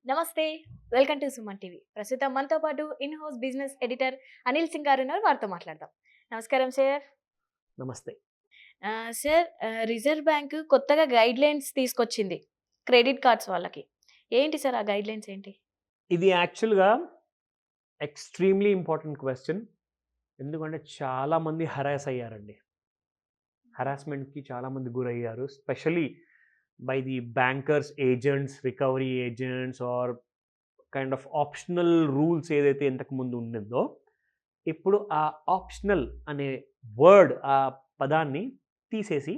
నమస్తే. Welcome to Suman TV. ప్రస్తుతం మనతో పాటు in house business editor Anil Singh గారు ఉన్నారు. వారితో మాట్లాడదాం. నమస్కారం సార్. నమస్తే. సార్, రిజర్వ్ బ్యాంక్ కొత్తగా గైడ్‌లైన్స్ తీసుకొచ్చింది క్రెడిట్ కార్డ్స్ వాళ్ళకి. ఏంటి సార్ ఆ గైడ్‌లైన్స్ ఏంటి? ఇది యాక్చువల్‌గా ఎక్స్‌ట్రీమ్‌లీ ఇంపార్టెంట్ క్వెషన్. ఎందుకంటే చాలామంది హరాస్ అయ్యారండి. హరాస్మెంట్‌కి చాలామంది గురయ్యారు. Specially by the bankers, agents, recovery agents or kind of optional rules ఏదైతే ఇంతకుముందు ఉండిందో, ఇప్పుడు ఆ ఆప్షనల్ అనే వర్డ్, ఆ పదాన్ని తీసేసి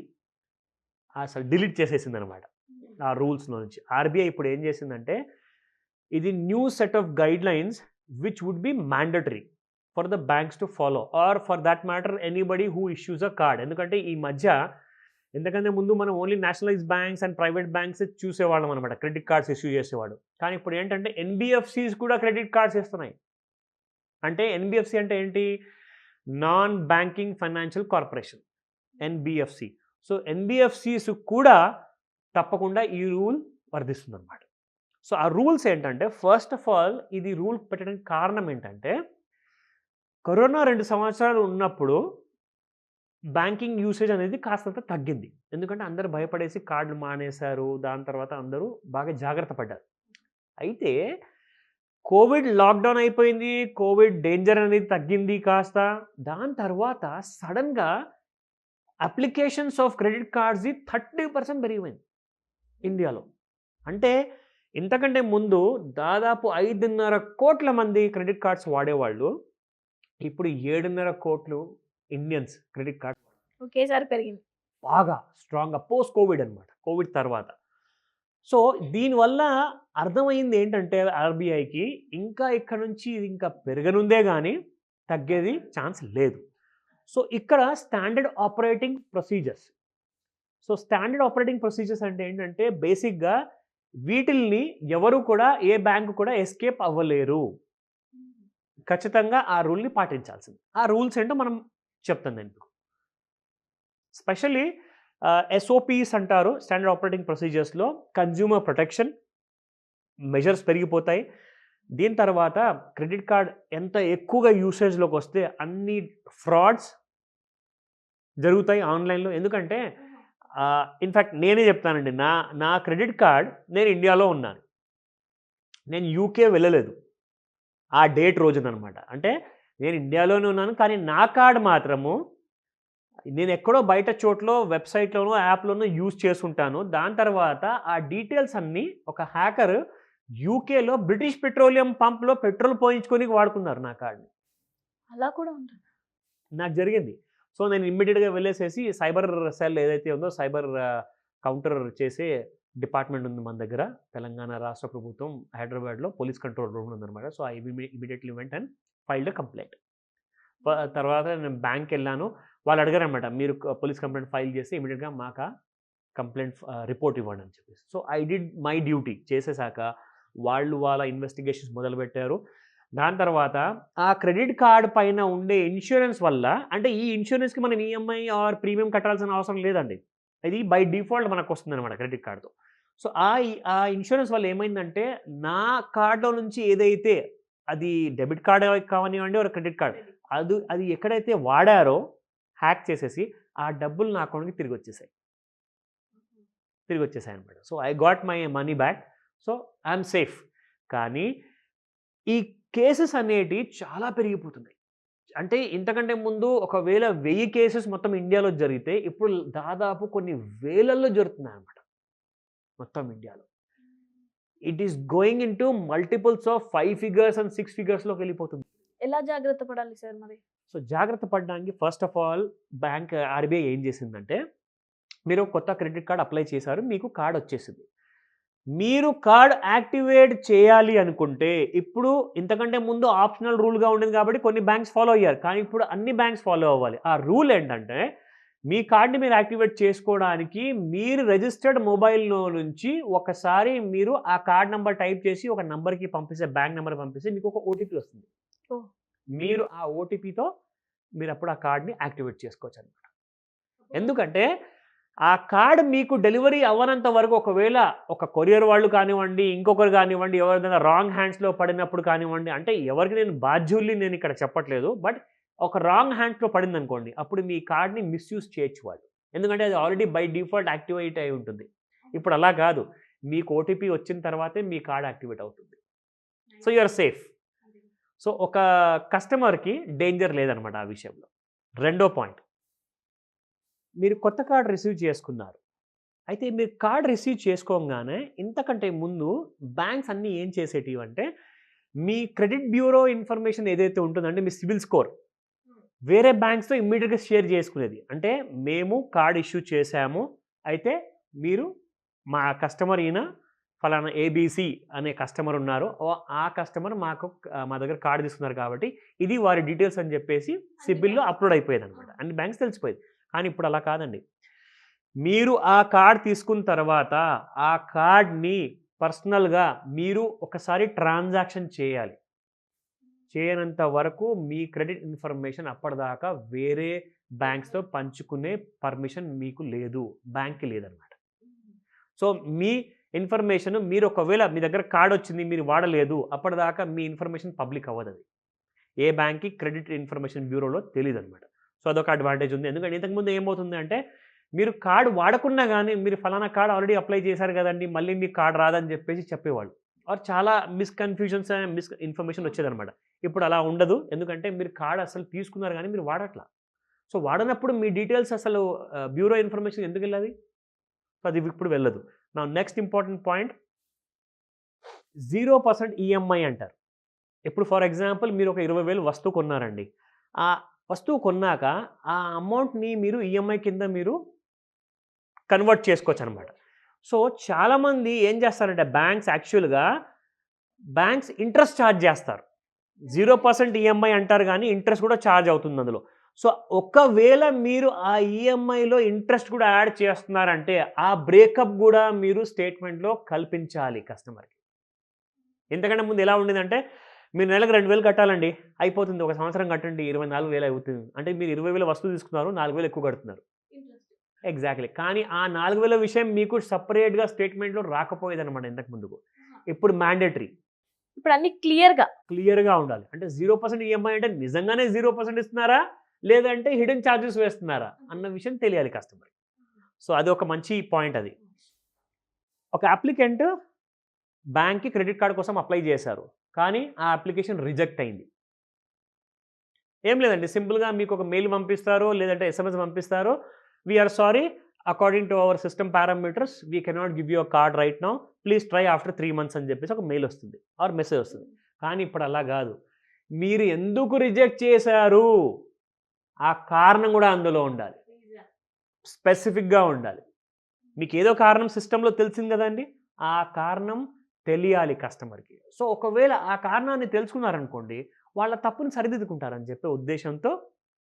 అసలు డిలీట్ చేసేసిందనమాట ఆ రూల్స్‌లో నుంచి. ఆర్‌బీఐ ఇప్పుడు ఏం చేసిందంటే, ఇది new set of guidelines which would be mandatory for the banks to follow or for that matter anybody who issues a card. ఎందుకంటే ఈ మధ్య ఎందుకంటే ముందు మనం only nationalized banks and private banks చూసేవాళ్ళం అనమాట, క్రెడిట్ కార్డ్స్ ఇష్యూ చేసేవాడు. కానీ ఇప్పుడు ఏంటంటే ఎన్బిఎఫ్సిస్ కూడా క్రెడిట్ కార్డ్స్ ఇస్తున్నాయి. అంటే ఎన్బిఎఫ్సి అంటే ఏంటి? Non banking financial corporation, NBFC. So NBFCs కూడా తప్పకుండా ఈ రూల్ వర్తిస్తుంది అనమాట. సో ఆ రూల్స్ ఏంటంటే, ఫస్ట్ ఆఫ్ ఆల్ ఇది రూల్ పెట్టడానికి కారణం ఏంటంటే, కరోనా 2 సంవత్సరాలు ఉన్నప్పుడు బ్యాంకింగ్ యూసేజ్ అనేది కాస్తంత తగ్గింది. ఎందుకంటే అందరూ భయపడేసి కార్డులు మానేశారు. దాని తర్వాత అందరూ బాగా జాగ్రత్త పడ్డారు. అయితే కోవిడ్ లాక్‌డౌన్ అయిపోయింది. కోవిడ్ డేంజర్ అనేది తగ్గింది కాస్త. దాని తర్వాత సడెన్‌గా అప్లికేషన్స్ ఆఫ్ క్రెడిట్ కార్డ్స్‌ది 30% పెరిగిపోయింది ఇండియాలో. అంటే ఇంతకంటే ముందు దాదాపు 5.5 కోట్ల మంది క్రెడిట్ కార్డ్స్ వాడేవాళ్ళు. ఇప్పుడు 7.5 కోట్లు ఇండియన్స్ క్రెడిట్ కార్డ్ ఒకేసారి పెరిగింది. బాగా స్ట్రాంగ్‌గా పోస్ట్ కోవిడ్ అనమాట. కోవిడ్ తర్వాత. సో దీనివల్ల అర్థమైంది ఏంటంటే ఆర్‌బీఐకి, ఇంకా ఇక్కడ నుంచి ఇది ఇంకా పెరగనుందే గానీ తగ్గేది ఛాన్స్ లేదు. సో ఇక్కడ standard operating procedures. So standard operating procedures అంటే ఏంటంటే, బేసిక్‌గా వీటిల్ని ఎవరు కూడా, ఏ బ్యాంక్ కూడా ఎస్కేప్ అవ్వలేరు. ఖచ్చితంగా ఆ రూల్‌ని పాటించాల్సింది. ఆ రూల్స్ ఏంటో మనం చెప్తాను నేను మీకు. స్పెషల్లీ ఎస్ఓపీస్ అంటారు స్టాండర్డ్ ఆపరేటింగ్ ప్రొసీజర్స్‌లో. కన్జ్యూమర్ ప్రొటెక్షన్ మెజర్స్ పెరిగిపోతాయి. దీని తర్వాత క్రెడిట్ కార్డ్ ఎంత ఎక్కువగా యూసేజ్‌లోకి వస్తే అన్ని ఫ్రాడ్స్ జరుగుతాయి ఆన్‌లైన్‌లో. ఎందుకంటే ఇన్‌ఫాక్ట్ నేనే చెప్తానండి. నా నా క్రెడిట్ కార్డ్, నేను ఇండియాలో ఉన్నాను. నేను యూకే వెళ్ళలేదు ఆ డేట్ రోజుననమాట. అంటే నేను ఇండియాలోనే ఉన్నాను. కానీ నా కార్డ్ మాత్రము నేను ఎక్కడో బయట చోట్లో వెబ్‌సైట్‌లోనో, యాప్‌లోనో యూజ్ చేసుంటాను. దాని తర్వాత ఆ డీటెయిల్స్ అన్నీ ఒక హ్యాకర్ యూకేలో బ్రిటిష్ పెట్రోలియం పంప్‌లో పెట్రోల్ పోయించుకోనికి వాడుకున్నారు నా కార్డ్‌ని. అలా కూడా ఉంటుందా? నాకు జరిగింది. సో నేను ఇమ్మీడియేట్‌గా వెళ్ళేసేసి సైబర్ సెల్ ఏదైతే ఉందో, సైబర్ కౌంటర్ చేసే డిపార్ట్మెంట్ ఉంది మన దగ్గర. తెలంగాణ రాష్ట్ర ప్రభుత్వం హైదరాబాద్‌లో పోలీస్ కంట్రోల్ రూమ్ ఉందనమాట. So I immediately went and filed a complaint. తర్వాత నేను బ్యాంక్‌కెళ్ళాను. వాళ్ళు అడిగారనమాట, మీరు పోలీస్ కంప్లెయింట్ ఫైల్ చేసి ఇమ్మీడియేట్‌గా మాకా కంప్లెయింట్ రిపోర్ట్ ఇవ్వండి అని చెప్పేసి. So I did my duty. చేసేసాక వాళ్ళు వాళ్ళ ఇన్వెస్టిగేషన్స్ మొదలుపెట్టారు. దాని తర్వాత ఆ క్రెడిట్ కార్డ్ పైన ఉండే ఇన్స్యూరెన్స్ వల్ల, అంటే ఈ ఇన్స్యూరెన్స్‌కి మనం ఈఎంఐ ఆర్ ప్రీమియం కట్టాల్సిన అవసరం లేదండి. ఇది బై డిఫాల్ట్ మనకొస్తుందనమాట క్రెడిట్ కార్డ్‌తో. సో ఆ ఇన్స్యూరెన్స్ వల్ల ఏమైందంటే, నా కార్డ్‌లో నుంచి ఏదైతే, అది డెబిట్ కార్డ్ కావనివ్వండి ఆర్ క్రెడిట్ కార్డ్, అది ఎక్కడైతే వాడారో హ్యాక్ చేసేసి ఆ డబ్బులు నా అకౌంట్‌కి తిరిగొచ్చేసాయనమాట. So I got my money back. So I'm safe. కానీ ఈ కేసెస్ అనేటివి చాలా పెరిగిపోతున్నాయి. అంటే ఇంతకంటే ముందు ఒకవేళ 1000 కేసెస్ మొత్తం ఇండియాలో జరిగితే, ఇప్పుడు దాదాపు కొన్ని వేలల్లో జరుగుతున్నాయన్నమాట మొత్తం ఇండియాలో. It is going into multiples of 5 figures and 6 ఫిగర్స్‌లోకి వెళ్ళిపోతుంది. ఎలా జాగ్రత్త పడాలి సార్ మరి? సో జాగ్రత్త పడడానికి ఫస్ట్ ఆఫ్ ఆల్ ఆర్‌బీఐ ఏం చేసిందంటే, మీరు కొత్త క్రెడిట్ కార్డ్ అప్లై చేశారు. మీకు కార్డ్ వచ్చేసింది. మీరు కార్డ్ యాక్టివేట్ చేయాలి అనుకుంటే, ఇప్పుడు ఇంతకంటే ముందు ఆప్షనల్ రూల్‌గా ఉండేది కాబట్టి కొన్ని బ్యాంక్స్ ఫాలో అయ్యారు. కానీ ఇప్పుడు అన్ని బ్యాంక్స్ ఫాలో అవ్వాలి. ఆ రూల్ ఏంటంటే, మీ కార్డ్‌ని మీరు యాక్టివేట్ చేసుకోవడానికి మీరు రిజిస్టర్డ్ మొబైల్‌లో నుంచి ఒకసారి మీరు ఆ కార్డ్ నంబర్ టైప్ చేసి ఒక నంబర్‌కి పంపిస్తే, బ్యాంక్ నంబర్ పంపిస్తే మీకు ఒక ఓటీపీ వస్తుంది. ఓహ్! మీరు ఆ ఓటీపీతో మీరప్పుడు ఆ కార్డ్‌ని యాక్టివేట్ చేసుకోవచ్చనమాట. ఎందుకంటే ఆ కార్డ్ మీకు డెలివరీ అవ్వనంత వరకు ఒకవేళ ఒక కొరియర్ వాళ్ళు కానివ్వండి, ఇంకొకరు కానివ్వండి, ఎవరిదైనా రాంగ్ హ్యాండ్స్‌లో పడినప్పుడు కానివ్వండి, అంటే ఎవరికి నేను బాధ్యుల్ని నేను ఇక్కడ చెప్పట్లేదు. బట్ ఒక రాంగ్ హ్యాండ్స్‌లో పడిందనుకోండి, అప్పుడు మీ కార్డ్‌ని మిస్‌యూజ్ చేయొచ్చు వాళ్ళు. ఎందుకంటే అది ఆల్రెడీ బై డిఫాల్ట్ యాక్టివేట్ అయి ఉంటుంది. ఇప్పుడు అలా కాదు. మీకు ఓటీపీ వచ్చిన తర్వాతే మీ కార్డ్ యాక్టివేట్ అవుతుంది. So, you are safe. So, ఒక కస్టమర్‌కి డేంజర్ లేదనమాట ఆ విషయంలో. రెండో పాయింట్. మీరు కొత్త కార్డ్ రిసీవ్ చేసుకున్నారు. అయితే మీరు కార్డ్ రిసీవ్ చేసుకోంగానే ఇంతకంటే ముందు బ్యాంక్స్ అన్నీ ఏం చేసేటివంటే, మీ క్రెడిట్ బ్యూరో ఇన్ఫర్మేషన్ ఏదైతే ఉంటుందో అంటే మీ సిబిల్ స్కోర్ వేరే బ్యాంక్స్‌తో ఇమ్మీడియేట్‌గా షేర్ చేసుకునేది. అంటే మేము కార్డ్ ఇష్యూ చేశాము. అయితే మీరు మా కస్టమర్ ఈయన ఫలానా ఏబీసీ అనే కస్టమర్ ఉన్నారు. ఆ కస్టమర్ మా దగ్గర కార్డ్ తీసుకున్నారు కాబట్టి ఇది వారి డీటెయిల్స్ అని చెప్పేసి సిబిల్‌లో అప్‌లోడ్ అయిపోయేదనమాట. అన్ని బ్యాంక్స్ తెలిసిపోయేది. కానీ ఇప్పుడు అలా కాదండి. మీరు ఆ కార్డ్ తీసుకున్న తర్వాత ఆ కార్డ్‌ని పర్సనల్‌గా మీరు ఒకసారి ట్రాన్సాక్షన్ చేయాలి. చేయనంత వరకు మీ క్రెడిట్ ఇన్ఫర్మేషన్ అప్పటిదాకా వేరే బ్యాంక్స్‌తో పంచుకునే పర్మిషన్ మీకు లేదు. బ్యాంక్‌కి లేదనమాట. సో, మీ ఇన్ఫర్మేషన్ మీరు ఒకవేళ మీ దగ్గర కార్డ్ వచ్చింది మీరు వాడలేదు. అప్పటిదాకా మీ ఇన్ఫర్మేషన్ పబ్లిక్ అవ్వదది. ఏ బ్యాంక్‌కి క్రెడిట్ ఇన్ఫర్మేషన్ బ్యూరోలో తెలీదనమాట. సో, అదొక అడ్వాంటేజ్ ఉంది. ఎందుకంటే ఇంతకుముందు ఏమవుతుంది అంటే మీరు కార్డ్ వాడకున్నా గానీ మీరు ఫలానా కార్డ్ ఆల్రెడీ అప్లై చేశారు గదండీ! మళ్ళీ మీకు కార్డ్ రాదని చెప్పేసి చెప్పేవాళ్ళు. ఆర్ చాలా మిస్‌కన్‌ఫ్యూజన్స్ అండ్ ఇన్ఫర్మేషన్ వచ్చేదనమాట. ఇప్పుడు అలా ఉండదు. ఎందుకంటే మీరు కార్డ్ అసలు తీసుకున్నారు గానీ మీరు వాడట్ల. సో, వాడనప్పుడు మీ డీటెయిల్స్ అసలు బ్యూరో ఇన్ఫర్మేషన్ ఎందుకెళ్ళాలి? అది ఇప్పుడు వెళ్ళదు. Now next important point 0% EMI అంటారు. ఇప్పుడు ఫర్ ఎగ్జాంపుల్ మీరు ఒక 20,000 వస్తువు కొన్నారండి. ఆ వస్తువు కొన్నాక ఆ అమౌంట్‌ని మీరు ఈఎంఐ కింద మీరు కన్వర్ట్ చేసుకోవచ్చనమాట. సో, చాలామంది ఏం చేస్తారంటే బ్యాంక్స్ ఇంట్రెస్ట్ చార్జ్ చేస్తారు. 0% ఈఎంఐ అంటారు గానీ ఇంట్రెస్ట్ కూడా చార్జ్ అవుతుంది అందులో. సో, ఒకవేళ మీరు ఆ ఈఎంఐలో ఇంట్రెస్ట్ కూడా యాడ్ చేస్తున్నారంటే ఆ బ్రేకప్ గూడా మీరు స్టేట్మెంట్‌లో కల్పించాలి కస్టమర్‌కి. ఇంతకంటే ముందు ఎలా ఉండేదంటే మీరు నెలకు 2,000 కట్టాలండి. అయిపోతుంది. ఒక సంవత్సరం కట్టండి 24,000 అవుతుంది. అంటే మీరు 20,000 వస్తువు తీసుకున్నారు. 4,000 ఎక్కువ కడుతున్నారు. ఎగ్జాక్ట్‌లీ. కానీ ఆ 4,000 విషయం మీకు సెపరేట్‌గా స్టేట్మెంట్‌లో రాకపోయేదనమాట ఇంతకు ముందుకు. ఇప్పుడు మ్యాండేటరీ. ఇప్పుడు అన్ని క్లియర్‌గా ఉండాలి. అంటే 0% ఈఎంఐ అంటే నిజంగానే 0% ఇస్తున్నారా? లేదంటే హిడెన్ చార్జెస్ వేస్తున్నారా? అన్న విషయం తెలియాలి కస్టమర్‌కి. సో, అదొక మంచి పాయింట్ అది. ఒక అప్లికెంట్ బ్యాంక్‌కి క్రెడిట్ కార్డ్ కోసం అప్లై చేశారు. కానీ ఆ అప్లికేషన్ రిజెక్ట్ అయింది. ఏం లేదండి. సింపుల్‌గా మీకు ఒక మెయిల్ పంపిస్తారో, లేదంటే ఎస్ఎంఎస్ పంపిస్తారో, "we are sorry according to our system parameters we cannot give you a card right now. Please try after 3 months" అని చెప్పేసి ఒక మెయిల్ వస్తుంది. ఆర్ మెసేజ్ వస్తుంది. కానీ ఇప్పుడు అలా కాదు. మీరు ఎందుకు రిజెక్ట్ చేశారు? ఆ కారణం కూడా అందులో ఉండాలి. స్పెసిఫిక్‌గా ఉండాలి. మీకేదో కారణం సిస్టమ్‌లో తెలిసింది కదండీ! ఆ కారణం తెలియాలి కస్టమర్‌కి. సో, ఒకవేళ ఆ కారణాన్ని తెలుసుకున్నారనుకోండి, వాళ్ళ తప్పుని సరిదిద్దుకుంటారని చెప్పే ఉద్దేశ్యంతో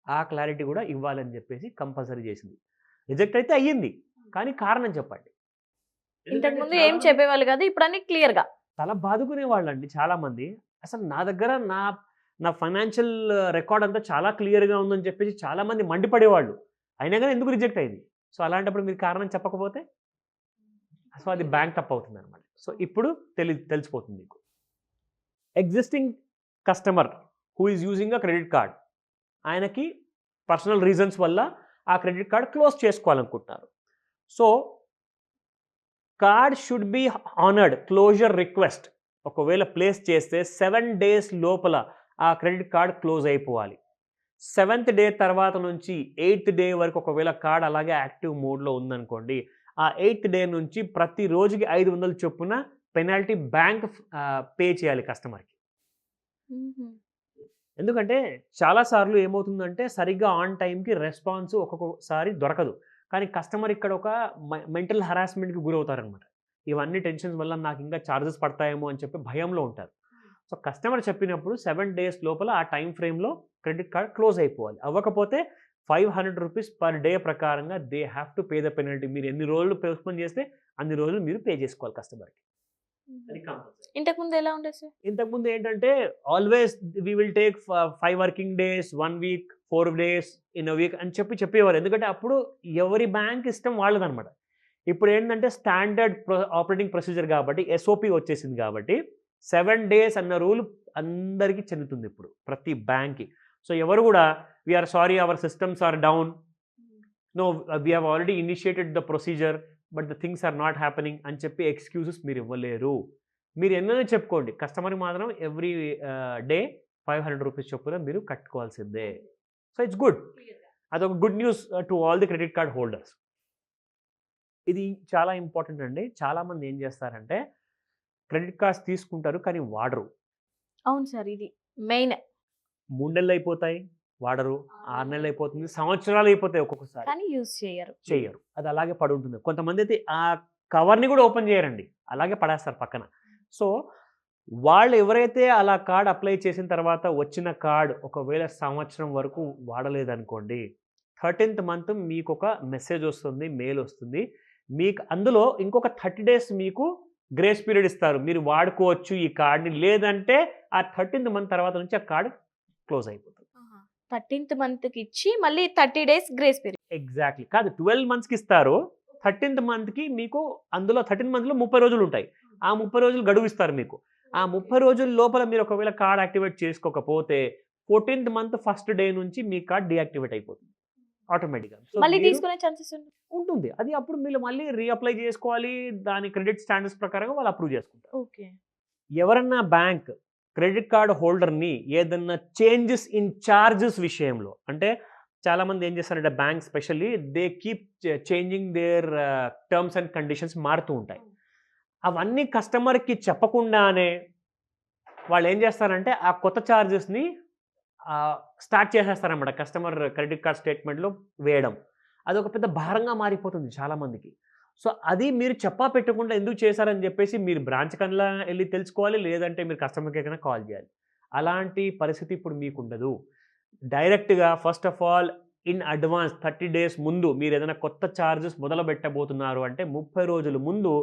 ఆ క్లారిటీ కూడా ఇవ్వాలని చెప్పేసి కంపల్సరీ చేసింది. రిజెక్ట్ అయితే అయ్యింది. కానీ కారణం చెప్పండి. ఇంతకుముందు ఏం చెప్పేవాళ్ళు కాదు. ఇప్పుడు అన్ని క్లియర్‌గా. చాలా బాదుకునేవాళ్ళండి చాలామంది. అసలు నా దగ్గర నా ఫైనాన్షియల్ రికార్డ్ అంతా చాలా క్లియర్‌గా ఉందని చెప్పేసి చాలామంది మండిపడేవాళ్ళు. అయినా గాని ఎందుకు రిజెక్ట్ అయింది? సో, అలాంటప్పుడు మీరు కారణం చెప్పకపోతే సో, అది బ్యాంక్ తప్పవుతుందనమాట. సో, ఇప్పుడు తెలిసిపోతుంది మీకు. Existing customer who is using a credit card. ఆయనకి పర్సనల్ రీజన్స్ వల్ల ఆ క్రెడిట్ కార్డ్ క్లోజ్ చేసుకోవాలనుకుంటున్నారు. So, card should be honoured closure request ఒకవేళ ప్లేస్ చేస్తే 7 డేస్ లోపల ఆ క్రెడిట్ కార్డ్ క్లోజ్ అయిపోవాలి. 7th డే తర్వాత నుంచి 8th డే వరకు ఒకవేళ కార్డ్ అలాగే యాక్టివ్ మోడ్‌లో ఉందనుకోండి, ఆ 8th డే నుంచి ప్రతి రోజుకి 500 చొప్పున పెనాల్టీ బ్యాంక్ పే చేయాలి కస్టమర్‌కి. ఎందుకంటే చాలా సార్లు ఏమవుతుందంటే సరిగ్గా ఆన్ టైమ్‌కి రెస్పాన్స్ ఒక్కొక్కసారి దొరకదు. కానీ కస్టమర్ ఇక్కడ ఒక మెంటల్ హరాస్మెంట్‌కి గురవుతారనమాట. ఇవన్నీ టెన్షన్స్ వల్ల నాకు ఇంకా చార్జెస్ పడతాయేమో అని చెప్పి భయంలో ఉంటారు. సో, కస్టమర్ చెప్పినప్పుడు 7 డేస్ లోపల ఆ టైమ్ ఫ్రేమ్‌లో క్రెడిట్ కార్డ్ క్లోజ్ అయిపోవాలి. అవ్వకపోతే ₹500 పర్ డే ప్రకారంగా they have to pay the penalty. మీరు ఎన్ని రోజులు పోస్ట్‌పోన్ చేస్తే అన్ని రోజులు మీరు పే చేసుకోవాలి కస్టమర్‌కి. అది కంపల్సరీ. ఇంతకుముందు ఎలా ఉండేది సార్? ఇంతకుముందు ఏంటంటే always we will take 5 working days, 1 week, 4 days in a week అని చెప్పేవారు. ఎందుకంటే అప్పుడు ఎవరి బ్యాంక్ ఇష్టం వాళ్ళదనమాట. ఇప్పుడు ఏంటంటే స్టాండర్డ్ ఆపరేటింగ్ ప్రొసీజర్ కాబట్టి ఎస్ఓపి వచ్చేసింది కాబట్టి 7 డేస్ అన్న రూల్ అందరికీ చెందుతుంది ఇప్పుడు ప్రతి బ్యాంక్‌కి. సో ఎవరు కూడా we are sorry our systems are down. No we have already initiated the procedure but the things are not happening అని చెప్పి ఎక్స్‌క్యూజెస్ మీరు ఇవ్వలేరు. మీరు ఎన్నైనా చెప్పుకోండి. కస్టమర్‌కి మాత్రం ఎవ్రీ డే ₹500 చొప్పున మీరు కట్టుకోవాల్సిందే. So it's good. అదొక good news to all the credit card holders. ఇది చాలా ఇంపార్టెంట్ అండి. చాలామంది ఏం చేస్తారంటే క్రెడిట్ కార్డ్స్ తీసుకుంటారు కానీ వాడరు. అవును సార్. ఇది మెయిన్. 3 నెలలు అయిపోతాయి వాడరు. 6 నెలలు అయిపోతుంది. సంవత్సరాలు అయిపోతాయి ఒక్కొక్కసారి. కానీ యూజ్ చేయరు. చెయ్యరు. అది అలాగే పడుంటుంది. కొంతమంది అయితే ఆ కవర్‌ని కూడా ఓపెన్ చేయరండి. అలాగే పడేస్తారు పక్కన. సో వాళ్ళు ఎవరైతే అలా కార్డ్ అప్లై చేసిన తర్వాత వచ్చిన కార్డ్ ఒకవేళ సంవత్సరం వరకు వాడలేదనుకోండి, 13th మంత్ మీకొక మెసేజ్ వస్తుంది, మెయిల్ వస్తుంది. మీకు అందులో ఇంకొక 30 డేస్ మీకు గ్రేస్ పీరియడ్ ఇస్తారు. మీరు వాడుకోవచ్చు ఈ కార్డ్‌ని. లేదంటే ఆ 13th మంత్ తర్వాత నుంచి ఆ కార్డ్ క్లోజ్ అయిపోతుంది. 13th మంత్‌కి ఇచ్చి మళ్ళీ 30 డేస్ గ్రేస్ పీరియడ్. ఎగ్జాక్ట్‌లీ. కాదు 12 మంత్స్‌కి ఇస్తారు. 13th మంత్‌కి మీకు అందులో 13 మంత్‌లో 30 రోజులు ఉంటాయి. ఆ 30 రోజులు గడువు ఇస్తారు మీకు. ఆ 30 రోజుల లోపల మీరు ఒకవేళ కార్డ్ యాక్టివేట్ చేసుకోకపోతే 14th మంత్ ఫస్ట్ డే నుంచి మీ కార్డ్ డీయాక్టివేట్ అయిపోతుంది ఆటోమేటిక్‌గా. సో మళ్ళీ మీరు తీసుకునే ఛాన్సెస్ ఉంటుంది. అది అప్పుడు మీరు మళ్ళీ రీఅప్లై చేసుకోవాలి. దాని క్రెడిట్ స్టాండర్డ్స్ ప్రకారంగా వాళ్ళు అప్రూవ్ చేసుకుంటారు. ఓకే. ఎవరన్నా బ్యాంక్ క్రెడిట్ కార్డ్ హోల్డర్‌ని ఏదన్నా చేంజెస్ ఇన్ చార్జెస్ విషయంలో అంటే చాలామంది ఏం చేస్తారంటే bank specially they keep changing there terms and conditions మారుతూ ఉంటాయి. అవన్నీ కస్టమర్‌కి చెప్పకుండానే వాళ్ళు ఏం చేస్తారంటే ఆ కొత్త చార్జెస్‌ని స్టార్ట్ చేసేస్తారన్నమాట కస్టమర్ క్రెడిట్ కార్డ్ స్టేట్మెంట్‌లో వేయడం. అదొక పెద్ద భారంగా మారిపోతుంది చాలామందికి. సో అది మీరు చెప్పా పెట్టకుండా ఎందుకు చేశారని చెప్పేసి మీరు బ్రాంచ్ కన్నా ఎళ్లి తెలుసుకోవాలి. లేదంటే మీరు కస్టమర్ కేర్‌కైనా కాల్ చేయాలి. అలాంటి పరిస్థితి ఇప్పుడు మీకుండదు. డైరెక్ట్‌గా first of all in advance 30 days ముందు మీరేదైనా కొత్త చార్జెస్ మొదలుపెట్టబోతున్నారు అంటే 30 రోజుల ముందు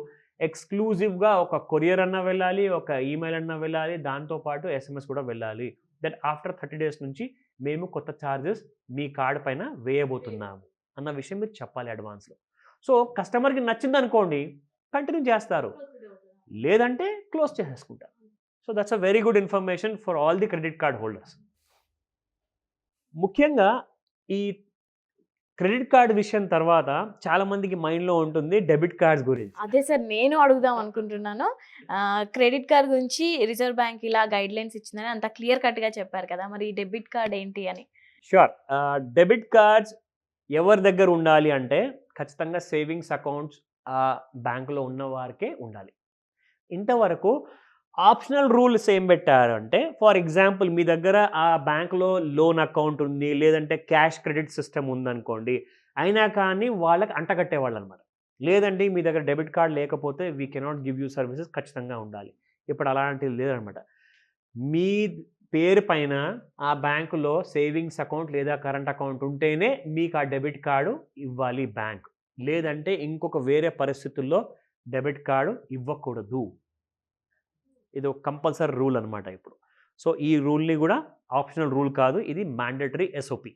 ఎక్స్‌క్లూజివ్‌గా ఒక కొరియర్ అన్నా వెళ్ళాలి, ఒక ఈమెయిల్ అన్నా వెళ్ళాలి, దాంతో పాటు ఎస్ఎంఎస్ కూడా వెళ్ళాలి. దట్ ఆఫ్టర్ 30 డేస్ నుంచి మేము కొత్త చార్జెస్ మీ కార్డ్ పైన వేయబోతున్నాము అన్న విషయం మీరు చెప్పాలి అడ్వాన్స్‌లో. సో కస్టమర్‌కి నచ్చిందనుకోండి కంటిన్యూ చేస్తారు. లేదంటే క్లోజ్ చేసేసుకుంటారు. So that's a very good information for all the credit card holders. ముఖ్యంగా ఈ క్రెడిట్ కార్డ్ విషయం తర్వాత చాలా మందికి మైండ్‌లో ఉంటుంది డెబిట్ కార్డ్స్ గురించి. అదే సార్ నేను అడుగుదాం అనుకుంటున్నాను. క్రెడిట్ కార్డ్ గురించి రిజర్వ్ బ్యాంక్ ఇలా గైడ్‌లైన్స్ ఇచ్చిందని అంత క్లియర్ కట్‌గా చెప్పారు కదా! మరి ఈ డెబిట్ కార్డ్ ఏంటి అని? ష్యూర్. డెబిట్ కార్డ్స్ ఎవరి దగ్గర ఉండాలి అంటే ఖచ్చితంగా సేవింగ్స్ అకౌంట్స్ బ్యాంకులో ఉన్న వారికే ఉండాలి. ఇంతవరకు ఆప్షనల్ రూల్స్ ఏం పెట్టారంటే ఫర్ ఎగ్జాంపుల్ మీ దగ్గర ఆ బ్యాంక్‌లో లోన్ అకౌంట్ ఉంది. లేదంటే క్యాష్ క్రెడిట్ సిస్టమ్ ఉందనుకోండి. అయినా కానీ వాళ్ళకి అంటగట్టేవాళ్ళనమాట. లేదండి మీ దగ్గర డెబిట్ కార్డ్ లేకపోతే we cannot give you services ఖచ్చితంగా ఉండాలి. ఇప్పుడు అలాంటిది లేదనమాట. మీ పేరు పైన ఆ బ్యాంకులో సేవింగ్స్ అకౌంట్ లేదా కరెంట్ అకౌంట్ ఉంటేనే మీకు ఆ డెబిట్ కార్డు ఇవ్వాలి బ్యాంక్. లేదంటే ఇంకొక వేరే పరిస్థితుల్లో డెబిట్ కార్డు ఇవ్వకూడదు. ఇది ఒక కంపల్సరీ రూల్ అనమాట ఇప్పుడు. సో ఈ రూల్‌ని కూడా ఆప్షనల్ రూల్ కాదు. ఇది మ్యాండేటరీ ఎస్ఓపి.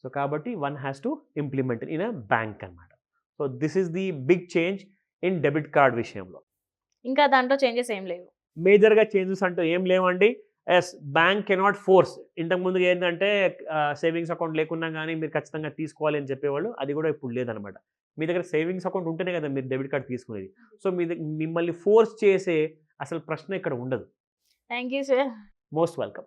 సో కాబట్టి one has to implement in a bank అనమాట. So this is the big change in debit card విషయంలో. ఇంకా దాంట్లో చేంజెస్ ఏం లేవు. మేజర్‌గా చేంజెస్ అంటూ ఏం లేవండి. Yes bank cannot force. ఇంతకుముందు ఏంటంటే సేవింగ్స్ అకౌంట్ లేకున్నా గానీ మీరు ఖచ్చితంగా తీసుకోవాలి అని చెప్పేవాళ్ళు. అది కూడా ఇప్పుడు లేదనమాట. మీ దగ్గర సేవింగ్స్ అకౌంట్ ఉంటేనే కదా మీరు డెబిట్ కార్డ్ తీసుకునేది. సో మిమ్మల్ని ఫోర్స్ చేసే అసలు ప్రశ్న ఇక్కడ ఉండదు. Thank you sir. Most welcome.